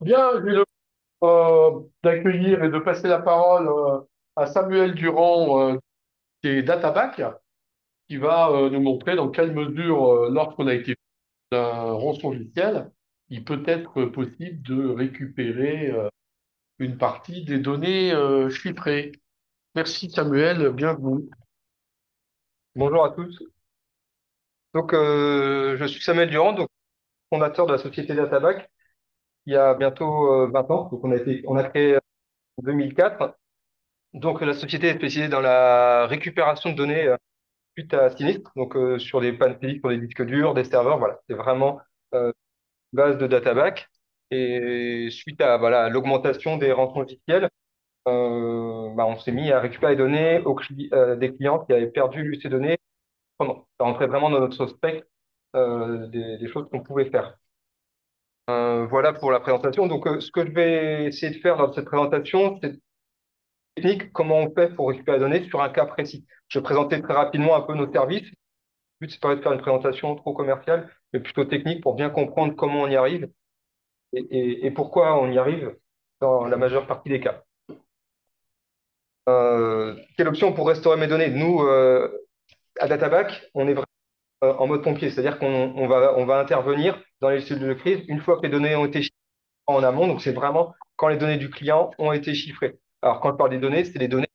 Bien, j'ai le d'accueillir et de passer la parole à Samuel Durand, qui est Databac, qui va nous montrer dans quelle mesure, lorsqu'on a été d'un rançongiciel, il peut être possible de récupérer une partie des données chiffrées. Merci Samuel, bienvenue. Bonjour à tous. Je suis Samuel Durand, donc fondateur de la société Databac, il y a bientôt 20 ans. On a créé en 2004. Donc, la société est spécialisée dans la récupération de données suite à sinistre, sur des pannes physiques, sur des disques durs, des serveurs. Voilà, c'est vraiment base de Databac. Et suite à voilà, l'augmentation des rançongiciels, on s'est mis à récupérer les données des clients qui avaient perdu ces données. Pendant. Ça rentrait vraiment dans notre spectre des choses qu'on pouvait faire. Voilà pour la présentation. Ce que je vais essayer de faire dans cette présentation, c'est technique, comment on fait pour récupérer les données sur un cas précis. Je vais présenter très rapidement un peu nos services. Le but, c'est pas de faire une présentation trop commerciale, mais plutôt technique pour bien comprendre comment on y arrive et pourquoi on y arrive dans la majeure partie des cas. Quelle option pour restaurer mes données? Nous, à Databac, on est vraiment en mode pompier, c'est-à-dire on va intervenir dans les cellules de crise une fois que les données ont été en amont. Donc, c'est vraiment quand les données du client ont été chiffrées. Alors, quand je parle des données, c'est les données,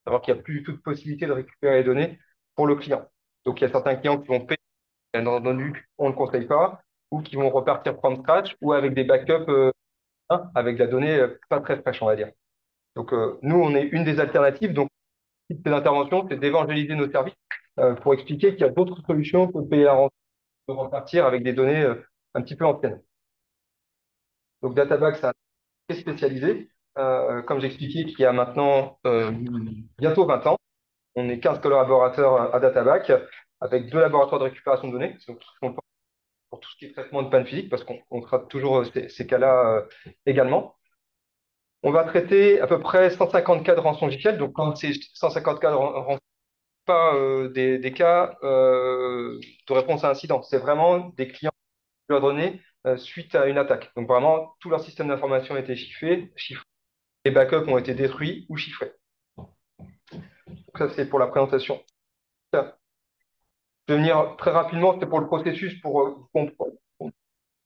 alors qu'il n'y a plus du tout de possibilité de récupérer les données pour le client. Donc, il y a certains clients qui vont payer, bien entendu, on ne le conseille pas, ou qui vont repartir from scratch, ou avec des backups, avec de la donnée pas très fraîche, on va dire. Nous, on est une des alternatives. Donc, le type d'intervention, c'est d'évangéliser nos services pour expliquer qu'il y a d'autres solutions que de payer la rente, de repartir avec des données un petit peu anciennes. Donc, Databack, c'est très spécialisé. Comme j'expliquais, qui a maintenant bientôt 20 ans. On est 15 collaborateurs à Databac, avec deux laboratoires de récupération de données, donc pour tout ce qui est traitement de panne physique, parce qu'on traite toujours ces cas-là également. On va traiter à peu près 150 cas de rançongiciel. Donc, quand c'est 150 cas de rançon, pas des cas de réponse à incident. C'est vraiment des clients qui leur donné suite à une attaque. Donc, vraiment, tout leur système d'information a été chiffré. Les backups ont été détruits ou chiffrés. Donc ça, c'est pour la présentation. Je vais venir très rapidement, c'est pour le processus, pour comprendre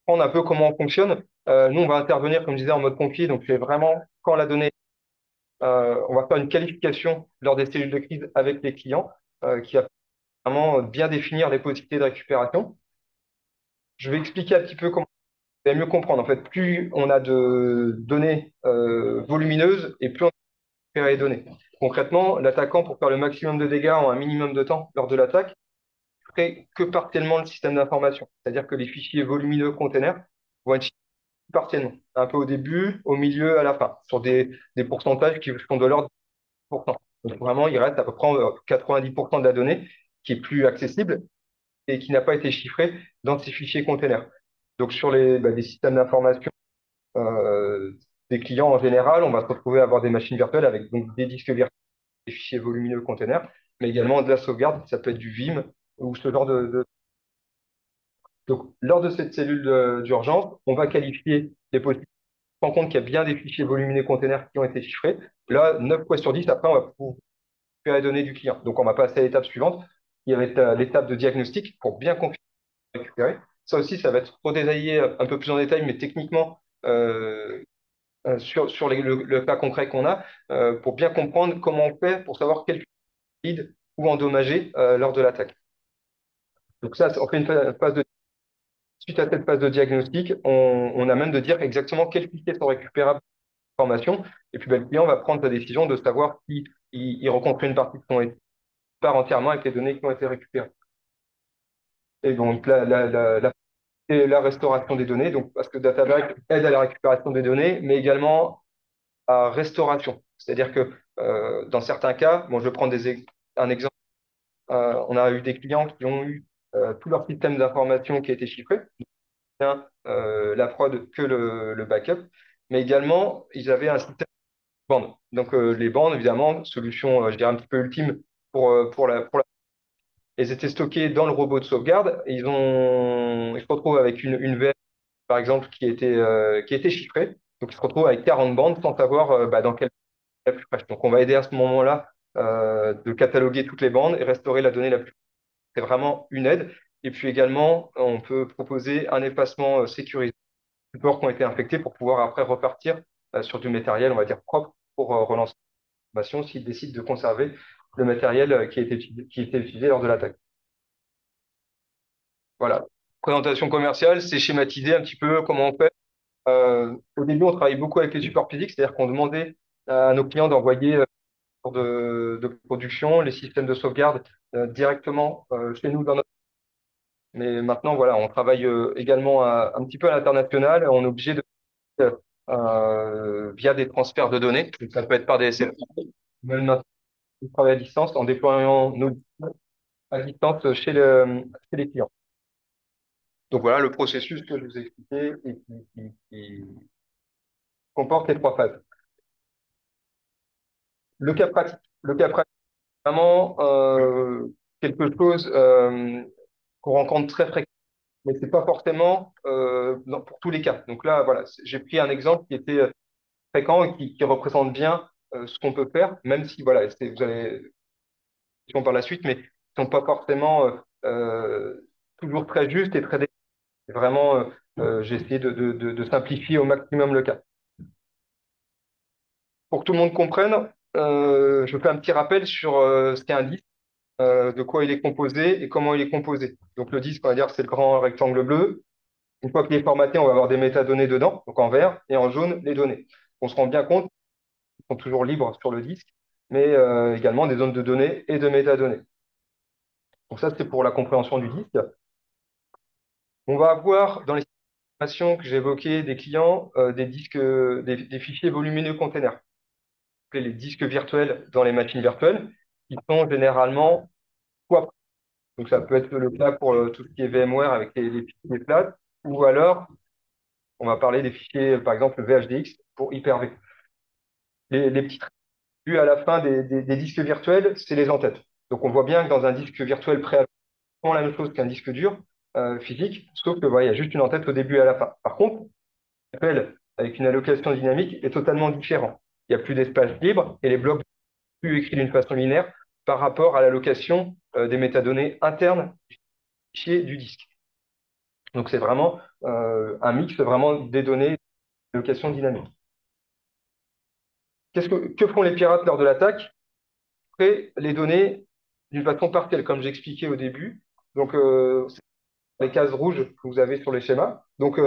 un peu comment on fonctionne. Nous, on va intervenir, comme je disais, en mode pompier. Donc, c'est vraiment quand la donnée, on va faire une qualification lors des cellules de crise avec les clients, qui va vraiment bien définir les possibilités de récupération. Je vais expliquer un petit peu comment vous allez mieux comprendre. En fait, plus on a de données volumineuses et plus on récupère les données. Concrètement, l'attaquant, pour faire le maximum de dégâts en un minimum de temps lors de l'attaque, ferait que partiellement le système d'information. C'est-à-dire que les fichiers volumineux containers vont être chiffrés partiellement, un peu au début, au milieu, à la fin, sur des pourcentages qui sont de l'ordre de 10%. Donc vraiment, il reste à peu près 90% de la donnée qui est plus accessible et qui n'a pas été chiffrée dans ces fichiers containers. Donc sur des systèmes d'information euh, des clients en général, on va se retrouver à avoir des machines virtuelles avec donc, des disques virtuels, des fichiers volumineux containers, mais également de la sauvegarde, ça peut être du Vim ou ce genre Donc, lors de cette cellule d'urgence, on va qualifier les possibilités. On se rend compte qu'il y a bien des fichiers volumineux containers qui ont été chiffrés. Là, 9 fois sur 10, après, on va pouvoir récupérer les données du client. Donc, on va passer à l'étape suivante, qui va être l'étape de diagnostic pour bien configurer et récupérer. Ça aussi, ça va être redétaillé un peu plus en détail, mais techniquement, sur le cas concret qu'on a, pour bien comprendre comment on fait pour savoir quel fichier vide ou endommagé lors de l'attaque. Donc ça, on fait une phase de Suite à cette phase de diagnostic, on a même de dire exactement quels fichiers sont récupérables de l'information. Et puis, le client va prendre sa décision de savoir si il rencontre une partie de son part entièrement avec les données qui ont été récupérées. Et donc, la restauration des données, donc, parce que Databack aide à la récupération des données, mais également à restauration. C'est-à-dire que dans certains cas, bon, je vais prendre un exemple. On a eu des clients qui ont eu tout leur système d'information qui a été chiffré, bien la prod que le backup, mais également, ils avaient un système de bandes. Donc, les bandes, évidemment, solution, je dirais, un petit peu ultime pour la. Ils étaient stockés dans le robot de sauvegarde. Ils se retrouvent avec une VM, par exemple, qui était chiffrée. Donc, ils se retrouvent avec 40 bandes sans savoir dans quelle la plus fraîche. Donc, on va aider à ce moment-là de cataloguer toutes les bandes et restaurer la donnée la plus. C'est vraiment une aide. Et puis également, on peut proposer un effacement sécurisé des ports qui ont été infectés pour pouvoir après repartir sur du matériel, on va dire propre, pour relancer l'information s'ils décident de conserver le matériel qui a été utilisé lors de l'attaque. Voilà. Présentation commerciale, c'est schématisé un petit peu comment on fait. Au début, on travaillait beaucoup avec les supports physiques, c'est-à-dire qu'on demandait à nos clients d'envoyer de production, les systèmes de sauvegarde directement chez nous dans notre. Mais maintenant, voilà, on travaille également un petit peu à l'international. On est obligé de via des transferts de données. Donc, ça peut être par des SFR. Même maintenant, on travaille à distance en déployant nos à distance chez les clients. Donc voilà le processus que je vous ai expliqué et qui comporte les trois phases. Le cas pratique, vraiment quelque chose qu'on rencontre très fréquemment, mais c'est pas forcément pour tous les cas. Donc là, voilà, j'ai pris un exemple qui était fréquent et qui représente bien ce qu'on peut faire, même si voilà, vous allez par la suite, mais qui sont pas forcément toujours très justes et très vraiment. J'ai essayé de simplifier au maximum le cas. Pour que tout le monde comprenne, je fais un petit rappel sur ce qu'est un disque, de quoi il est composé et comment il est composé. Donc le disque, on va dire, c'est le grand rectangle bleu. Une fois qu'il est formaté, on va avoir des métadonnées dedans, donc en vert, et en jaune, les données. On se rend bien compte qu'ils sont toujours libres sur le disque, mais également des zones de données et de métadonnées. Donc ça, c'est pour la compréhension du disque. On va avoir dans les simulations que j'ai évoquées des clients des disques, des fichiers volumineux containers, les disques virtuels dans les machines virtuelles, qui sont généralement soit. Donc ça peut être le cas pour tout ce qui est VMware avec les fichiers plates, ou alors on va parler des fichiers, par exemple VHDX pour Hyper-V. Les petites vues à la fin des disques virtuels, c'est les entêtes. Donc on voit bien que dans un disque virtuel préalable, c'est la même chose qu'un disque dur physique, sauf que voilà, il y a juste une entête au début et à la fin. Par contre, l'appel avec une allocation dynamique est totalement différent. Il n'y a plus d'espace libre et les blocs sont plus écrits d'une façon linéaire par rapport à l'allocation des métadonnées internes du fichier du disque. Donc c'est vraiment un mix vraiment des données d'allocation dynamique. Que font les pirates lors de l'attaque? Après, les données d'une façon partielle, comme j'expliquais au début. Donc c'est les cases rouges que vous avez sur les schémas. Donc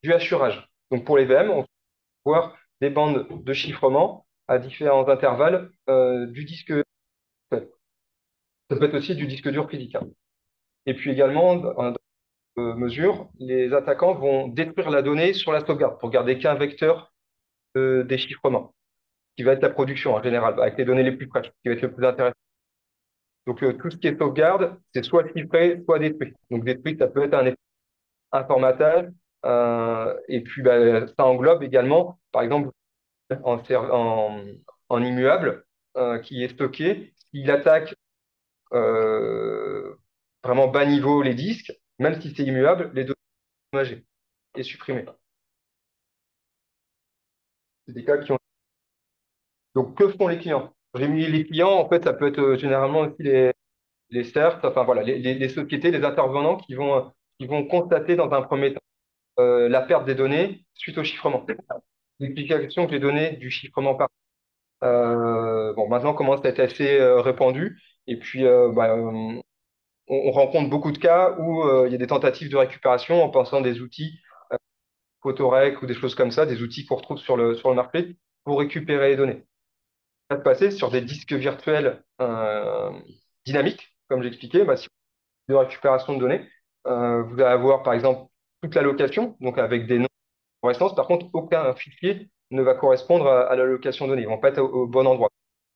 du hachurage. Donc pour les VM, on peut voir des bandes de chiffrement à différents intervalles du disque. Ça peut être aussi du disque dur physique, hein. Et puis également, dans mesure, les attaquants vont détruire la donnée sur la sauvegarde pour garder qu'un vecteur de déchiffrement, qui va être la production en général, avec les données les plus fraîches, qui va être le plus intéressant. Donc tout ce qui est sauvegarde, c'est soit chiffré, soit détruit. Donc détruit, ça peut être un formatage, et puis ça englobe également, par exemple, en immuable, qui est stocké. S'il attaque euh, vraiment bas niveau les disques, même si c'est immuable, les données sont endommagées et supprimées. C'est des cas qui ont. Donc, que font les clients? J'ai mis les clients, en fait, ça peut être généralement aussi les CERT, enfin voilà, les sociétés, les intervenants qui vont constater dans un premier temps la perte des données suite au chiffrement. L'explication que j'ai donnée du chiffrement par. Bon, maintenant commence à être assez répandu. Et puis, on rencontre beaucoup de cas où il y a des tentatives de récupération en pensant des outils Photorec ou des choses comme ça, des outils qu'on retrouve sur le marché pour récupérer les données. Ça va se passer sur des disques virtuels dynamiques, comme j'expliquais, si de récupération de données. Vous allez avoir, par exemple, toute l'allocation, donc avec des noms de correspondance. Par contre, aucun fichier ne va correspondre à l'allocation donnée. Ils ne vont pas être au bon endroit.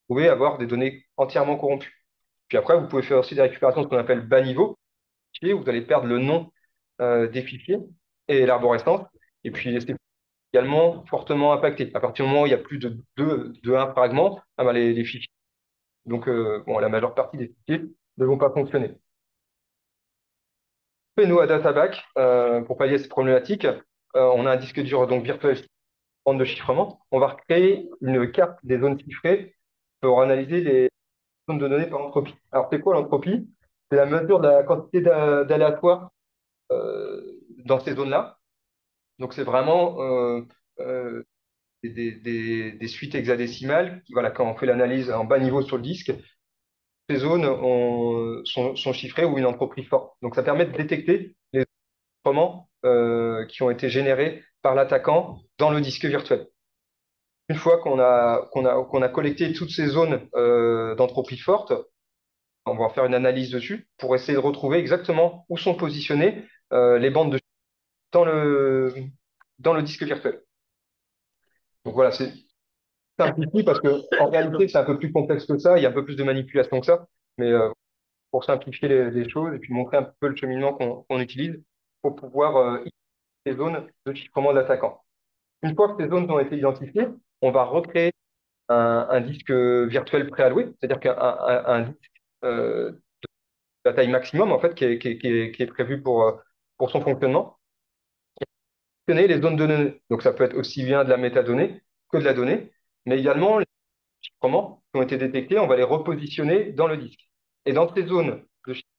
Vous pouvez avoir des données entièrement corrompues. Puis après, vous pouvez faire aussi des récupérations de ce qu'on appelle bas niveau, où vous allez perdre le nom des fichiers et l'arborescence. Et puis, c'est également fortement impacté. À partir du moment où il y a plus de un fragment, les fichiers, donc bon, la majeure partie des fichiers ne vont pas fonctionner. Et nous, à Databack, pour pallier à ces problématiques, on a un disque dur donc virtuel bande de chiffrement. On va recréer une carte des zones chiffrées pour analyser les zones de données par entropie. Alors, c'est quoi l'entropie? C'est la mesure de la quantité d'aléatoires euh, dans ces zones-là. Donc, c'est vraiment euh, des suites hexadécimales qui, voilà, quand on fait l'analyse en bas niveau sur le disque, ces zones sont chiffrées ou une entropie forte. Donc, ça permet de détecter les chiffrements qui ont été générés par l'attaquant dans le disque virtuel. Une fois qu'on a collecté toutes ces zones d'entropie forte, on va faire une analyse dessus pour essayer de retrouver exactement où sont positionnées les bandes de dans le disque virtuel. Donc voilà, c'est simplifié parce que en réalité, c'est un peu plus complexe que ça, il y a un peu plus de manipulation que ça, mais pour simplifier les choses et puis montrer un peu le cheminement qu'on utilise pour pouvoir identifier les zones de chiffrement de l'attaquant. Une fois que ces zones ont été identifiées, on va recréer un disque virtuel préalloué, c'est-à-dire qu'un disque de la taille maximum en fait qui est prévu pour son fonctionnement, fonctionner les zones de données. Donc ça peut être aussi bien de la métadonnée que de la donnée, mais également les chiffrements qui ont été détectés, on va les repositionner dans le disque. Et dans ces zones de chiffrement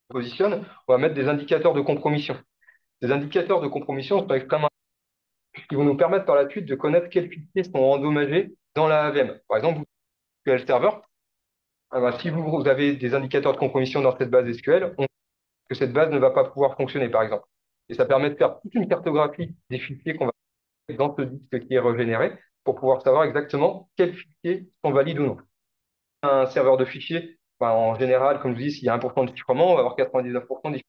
qu'on positionne, on va mettre des indicateurs de compromission. Ces indicateurs de compromission sont extrêmement qui vont nous permettre par la suite de connaître quels fichiers sont endommagés dans la AVM. Par exemple, vous, SQL Server, si vous avez des indicateurs de compromission dans cette base SQL, on sait que cette base ne va pas pouvoir fonctionner, par exemple. Et ça permet de faire toute une cartographie des fichiers qu'on va mettre dans ce disque qui est régénéré pour pouvoir savoir exactement quels fichiers sont valides ou non. Un serveur de fichiers, en général, comme je dis, s'il y a 1% de chiffrement, on va avoir 99% de chiffrement.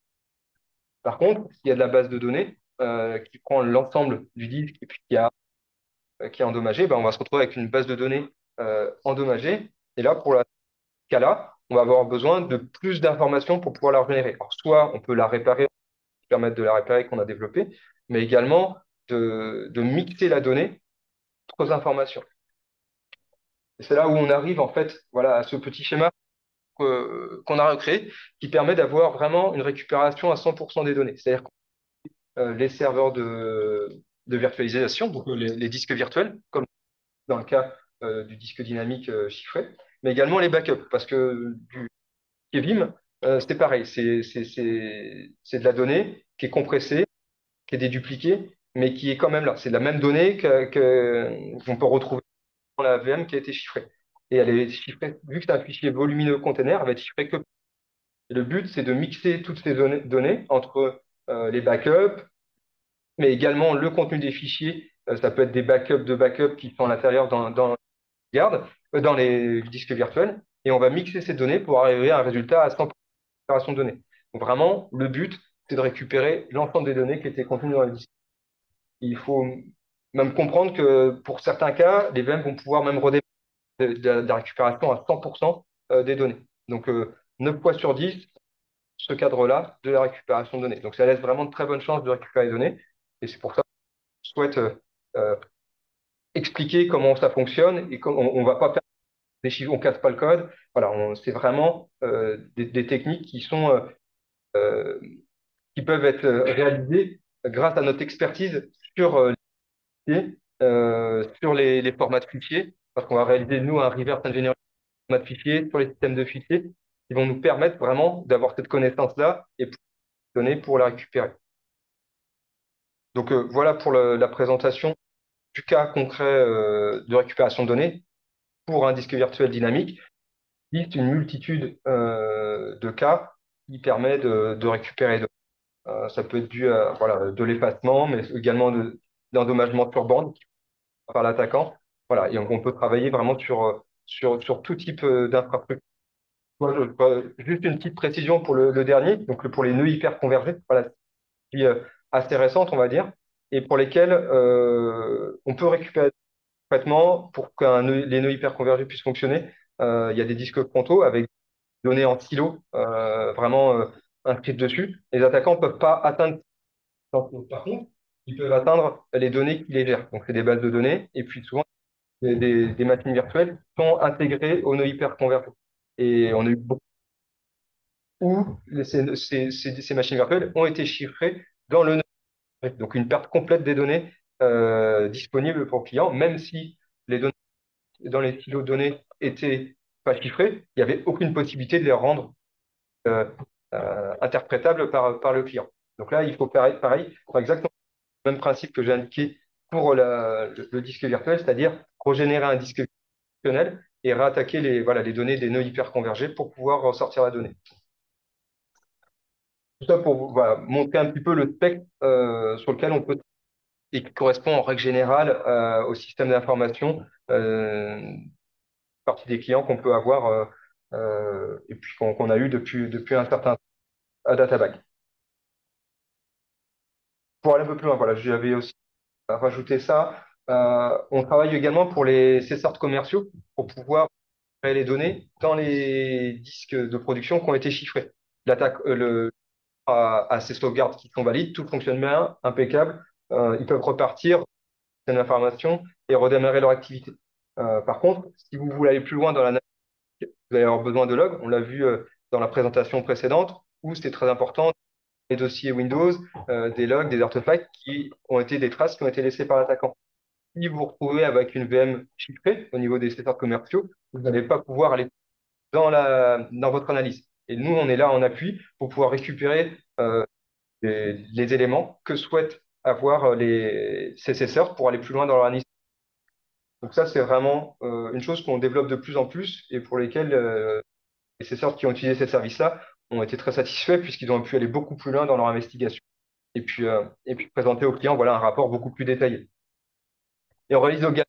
Par contre, s'il y a de la base de données qui prend l'ensemble du disque et puis qui est endommagé, ben, on va se retrouver avec une base de données endommagée. Et là, pour la cas-là, on va avoir besoin de plus d'informations pour pouvoir la régénérer. Alors, soit on peut la réparer, permettre de la réparer qu'on a développée, mais également de mixer la donnée, d'autres informations. Et c'est là où on arrive en fait, voilà, à ce petit schéma qu'on a recréé, qui permet d'avoir vraiment une récupération à 100% des données. C'est-à-dire que les serveurs de virtualisation, donc les disques virtuels, comme dans le cas du disque dynamique chiffré, mais également les backups, parce que du Vim, c'est pareil, c'est de la donnée qui est compressée, qui est dédupliquée, mais qui est quand même là. C'est la même donnée qu'on peut retrouver dans la VM qui a été chiffrée. Et elle est chiffrée, vu que c'est un fichier volumineux container, elle va être chiffrée que. Et le but, c'est de mixer toutes ces données entre les backups, mais également le contenu des fichiers. Ça peut être des backups de backups qui sont à l'intérieur dans garde, dans les disques virtuels, et on va mixer ces données pour arriver à un résultat à 100% de récupération de données. Donc vraiment, le but, c'est de récupérer l'ensemble des données qui étaient contenues dans les disques. Il faut même comprendre que pour certains cas, les VM vont pouvoir même redémarrer de la récupération à 100% des données. Donc 9 fois sur 10, ce cadre-là de la récupération de données. Donc ça laisse vraiment de très bonnes chances de récupérer les données, et c'est pour ça que je souhaite euh, expliquer comment ça fonctionne et comment on ne va pas faire des chiffres, on casse pas le code. Voilà, c'est vraiment des techniques euh, qui peuvent être réalisées grâce à notre expertise sur sur les formats de fichiers, parce qu'on va réaliser, nous, un reverse engineering de format de fichiers sur les systèmes de fichiers qui vont nous permettre vraiment d'avoir cette connaissance-là et pour donner pour la récupérer. Donc voilà pour la présentation du cas concret de récupération de données pour un disque virtuel dynamique. Il existe une multitude de cas qui permet de récupérer. Ça peut être dû à voilà, de l'effacement, mais également d'endommagement sur bande par l'attaquant. Voilà, et on peut travailler vraiment sur tout type d'infrastructure. Juste une petite précision pour le dernier, donc pour les nœuds hyper convergés, voilà, qui assez récente, on va dire, et pour lesquels on peut récupérer complètement pour les nœuds hyper convergés puissent fonctionner. Il y a des disques frontaux avec des données en silo, vraiment inscrites dessus. Les attaquants ne peuvent pas atteindre. Par contre, ils peuvent atteindre les données qui les gèrent. Donc, c'est des bases de données, et puis souvent, des machines virtuelles qui sont intégrées aux nœuds hyper convergés. Et on a eu beaucoup où ces machines virtuelles ont été chiffrées dans le numérique. Donc une perte complète des données disponibles pour le client, même si les données dans les silos de données étaient pas chiffrées, il n'y avait aucune possibilité de les rendre euh, interprétables par le client. Donc là, il faut pareil, pour exactement le même principe que j'ai indiqué pour le disque virtuel, c'est-à-dire régénérer un disque virtuel et réattaquer voilà, les données des nœuds hyperconvergés pour pouvoir ressortir la donnée. Tout ça pour voilà, montrer un petit peu le spectre sur lequel on peut et qui correspond en règle générale au système d'information partie des clients qu'on peut avoir et puis qu'on a eu depuis un certain temps à DataBag. Pour aller un peu plus loin, voilà, j'avais aussi rajouté ça. On travaille également pour les cesseurs commerciaux pour pouvoir créer les données dans les disques de production qui ont été chiffrés. L'attaque, à ces sauvegardes qui sont valides, tout fonctionne bien, impeccable. Ils peuvent repartir cette information et redémarrer leur activité. Par contre, si vous voulez aller plus loin dans l'analyse, vous allez avoir besoin de logs. On l'a vu dans la présentation précédente, où c'était très important, les dossiers Windows, des logs, des artefacts qui ont été des traces qui ont été laissées par l'attaquant. Si vous vous retrouvez avec une VM chiffrée au niveau des secteurs commerciaux, vous n'allez pas pouvoir aller dans votre analyse. Et nous, on est là en appui pour pouvoir récupérer les éléments que souhaitent avoir les CSSR pour aller plus loin dans leur analyse. Donc ça, c'est vraiment une chose qu'on développe de plus en plus et pour lesquelles les CSSR qui ont utilisé ces services-là ont été très satisfaits puisqu'ils ont pu aller beaucoup plus loin dans leur investigation et puis présenter aux clients voilà, un rapport beaucoup plus détaillé. Et on réalise également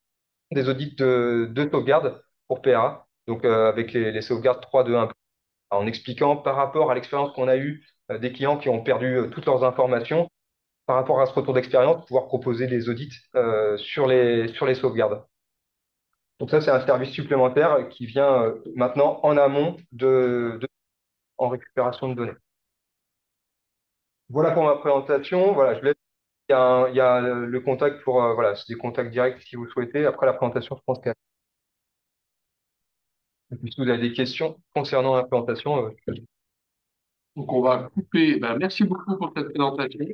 des audits de sauvegarde pour PRA, donc avec les sauvegardes 3, 2, 1, en expliquant par rapport à l'expérience qu'on a eue des clients qui ont perdu toutes leurs informations, par rapport à ce retour d'expérience, pouvoir proposer des audits sur les sauvegardes. Donc ça, c'est un service supplémentaire qui vient maintenant en amont en récupération de données. Voilà pour ma présentation. Voilà, je laisse. Il y a le contact pour voilà, c'est des contacts directs si vous le souhaitez. Après la présentation, je pense que si vous avez des questions concernant la présentation, Donc, on va couper. Ben, merci beaucoup pour cette présentation.